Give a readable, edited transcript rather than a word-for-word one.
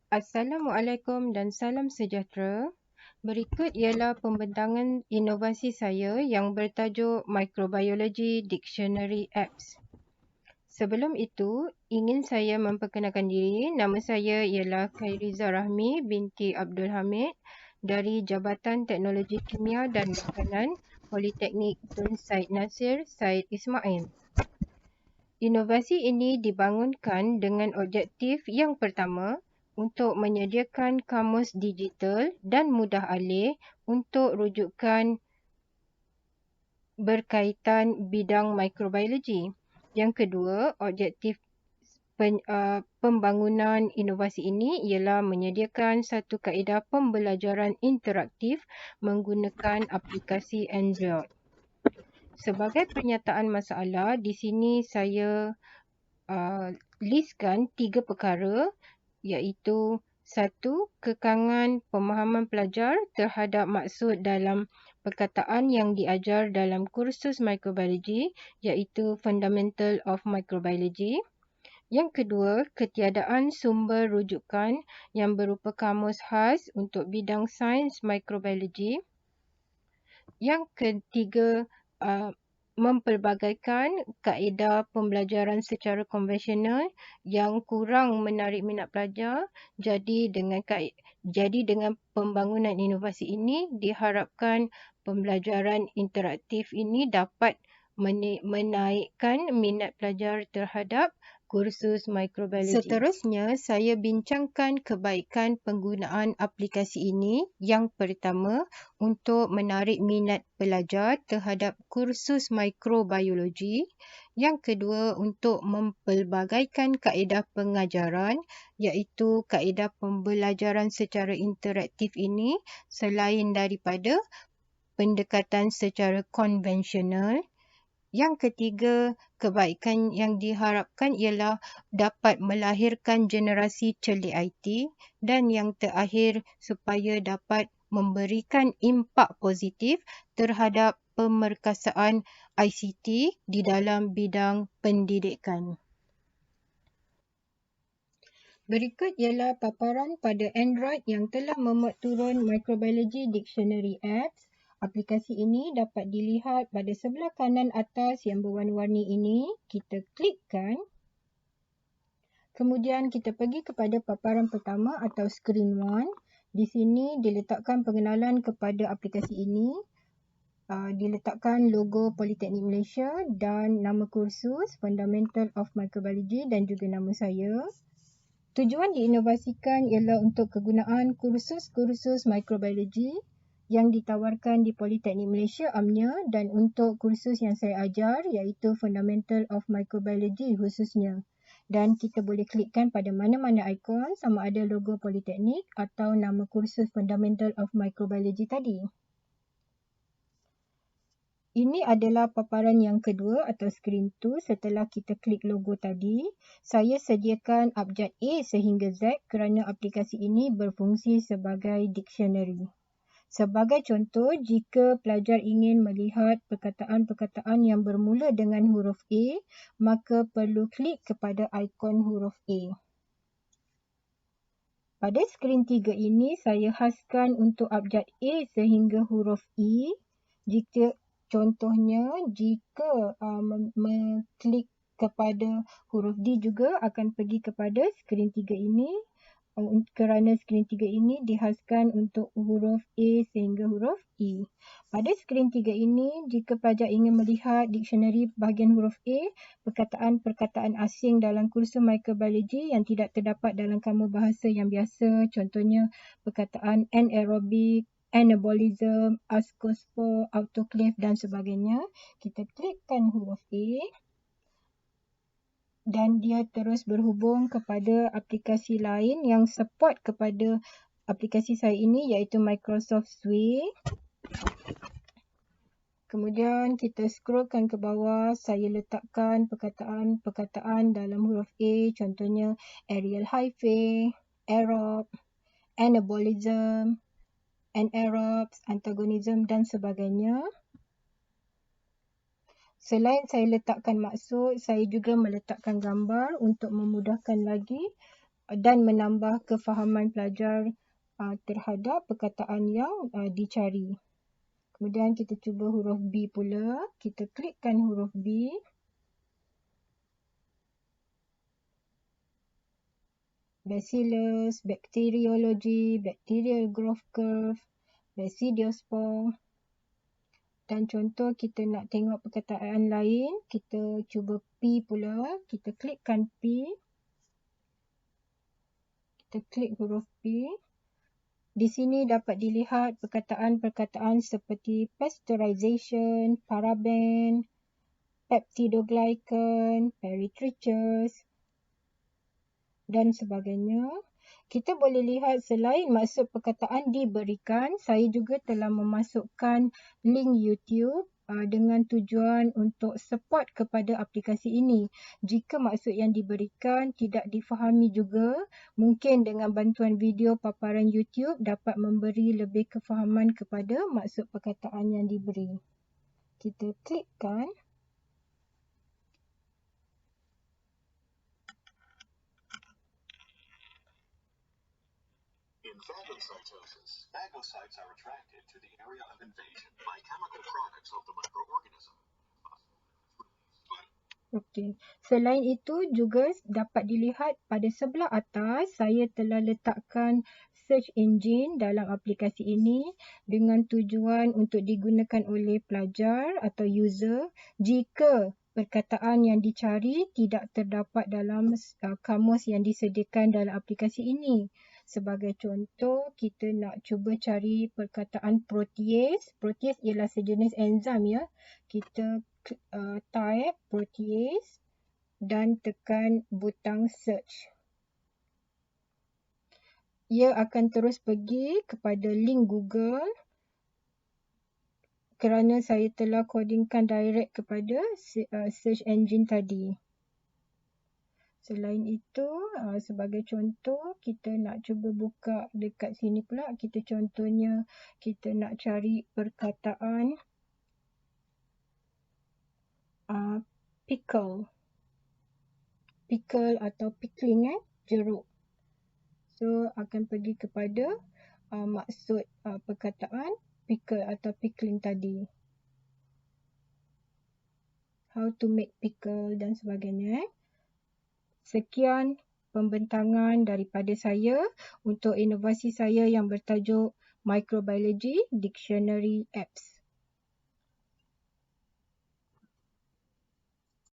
Assalamualaikum dan salam sejahtera. Berikut ialah pembentangan inovasi saya yang bertajuk Microbiology Dictionary Apps. Sebelum itu, ingin saya memperkenalkan diri. Nama saya ialah Khairiza Rahmi binti Abdul Hamid dari Jabatan Teknologi Kimia dan Makanan Politeknik Tun Said Nasir Said Ismail. Inovasi ini dibangunkan dengan objektif yang pertama, untuk menyediakan kamus digital dan mudah alih untuk rujukan berkaitan bidang mikrobiologi. Yang kedua, objektif pembangunan inovasi ini ialah menyediakan satu kaedah pembelajaran interaktif menggunakan aplikasi Android. Sebagai pernyataan masalah, di sini saya listkan 3 perkara, iaitu 1. Kekangan pemahaman pelajar terhadap maksud dalam perkataan yang diajar dalam kursus mikrobiologi, iaitu Fundamental of Microbiology. Yang kedua, ketiadaan sumber rujukan yang berupa kamus khas untuk bidang sains mikrobiologi. Yang ketiga, mempelbagaikan kaedah pembelajaran secara konvensional yang kurang menarik minat pelajar. Jadi dengan pembangunan inovasi ini diharapkan pembelajaran interaktif ini dapat menaikkan minat pelajar terhadap kursus mikrobiologi. Seterusnya, saya bincangkan kebaikan penggunaan aplikasi ini. Yang pertama, untuk menarik minat pelajar terhadap kursus mikrobiologi. Yang kedua, untuk mempelbagaikan kaedah pengajaran, iaitu kaedah pembelajaran secara interaktif ini selain daripada pendekatan secara konvensional. Yang ketiga, kebaikan yang diharapkan ialah dapat melahirkan generasi cerdik IT. Dan yang terakhir, supaya dapat memberikan impak positif terhadap pemerkasaan ICT di dalam bidang pendidikan. Berikut ialah paparan pada Android yang telah memuat turun Microbiology Dictionary Apps. Aplikasi ini dapat dilihat pada sebelah kanan atas yang berwarna-warni ini. Kita klikkan. Kemudian kita pergi kepada paparan pertama atau screen 1. Di sini diletakkan pengenalan kepada aplikasi ini. Diletakkan logo Politeknik Malaysia dan nama kursus Fundamental of Microbiology dan juga nama saya. Tujuan diinovasikan ialah untuk kegunaan kursus-kursus mikrobiologi yang ditawarkan di Politeknik Malaysia UMNIA dan untuk kursus yang saya ajar iaitu Fundamental of Microbiology khususnya. Dan kita boleh klikkan pada mana-mana ikon sama ada logo Politeknik atau nama kursus Fundamental of Microbiology tadi. Ini adalah paparan yang kedua atau screen 2 setelah kita klik logo tadi. Saya sediakan abjad A sehingga Z kerana aplikasi ini berfungsi sebagai dictionary. Sebagai contoh, jika pelajar ingin melihat perkataan-perkataan yang bermula dengan huruf A, maka perlu klik kepada ikon huruf A. Pada skrin 3 ini, saya khaskan untuk abjad A sehingga huruf E. Contohnya, jika mengklik kepada huruf D juga akan pergi kepada skrin 3 ini. Kerana skrin 3 ini dikhaskan untuk huruf A sehingga huruf E. Pada skrin 3 ini, jika pelajar ingin melihat dictionary bahagian huruf A, perkataan-perkataan asing dalam kursus mikrobiologi yang tidak terdapat dalam kamus bahasa yang biasa, contohnya perkataan anaerobic, anabolism, ascospore, autoclave dan sebagainya. Kita klikkan huruf A. Dan dia terus berhubung kepada aplikasi lain yang support kepada aplikasi saya ini iaitu Microsoft Suite. Kemudian kita scrollkan ke bawah, saya letakkan perkataan-perkataan dalam huruf A, contohnya aerial hyphae, aerob, anabolism, anaerobes, antagonism dan sebagainya. Selain saya letakkan maksud, saya juga meletakkan gambar untuk memudahkan lagi dan menambah kefahaman pelajar terhadap perkataan yang dicari. Kemudian kita cuba huruf B pula. Kita klikkan huruf B. Bacillus, bacteriology, bacterial growth curve, basidiospore. Dan contoh kita nak tengok perkataan lain, kita cuba P pula. Kita klikkan P. Kita klik huruf P. Di sini dapat dilihat perkataan-perkataan seperti pasteurization, paraben, peptidoglycan, peritrichus dan sebagainya. Kita boleh lihat selain maksud perkataan diberikan, saya juga telah memasukkan link YouTube dengan tujuan untuk support kepada aplikasi ini. Jika maksud yang diberikan tidak difahami juga, mungkin dengan bantuan video paparan YouTube dapat memberi lebih kefahaman kepada maksud perkataan yang diberi. Kita klikkan. In phagocytosis, phagocytes are attracted to the area of invasion by chemical products of the microorganism. Okey. Selain itu juga dapat dilihat pada sebelah atas, saya telah letakkan search engine dalam aplikasi ini dengan tujuan untuk digunakan oleh pelajar atau user jika perkataan yang dicari tidak terdapat dalam kamus yang disediakan dalam aplikasi ini. Sebagai contoh, kita nak cuba cari perkataan protease. Protease ialah sejenis enzim ya. Kita type protease dan tekan butang search. Ia akan terus pergi kepada link Google kerana saya telah codingkan direct kepada search engine tadi. Selain itu, sebagai contoh, kita nak cuba buka dekat sini pula. Kita contohnya, kita nak cari perkataan pickle. Pickle atau pickling, jeruk. So, akan pergi kepada maksud perkataan pickle atau pickling tadi. How to make pickle dan sebagainya. Sekian pembentangan daripada saya untuk inovasi saya yang bertajuk Microbiology Dictionary Apps.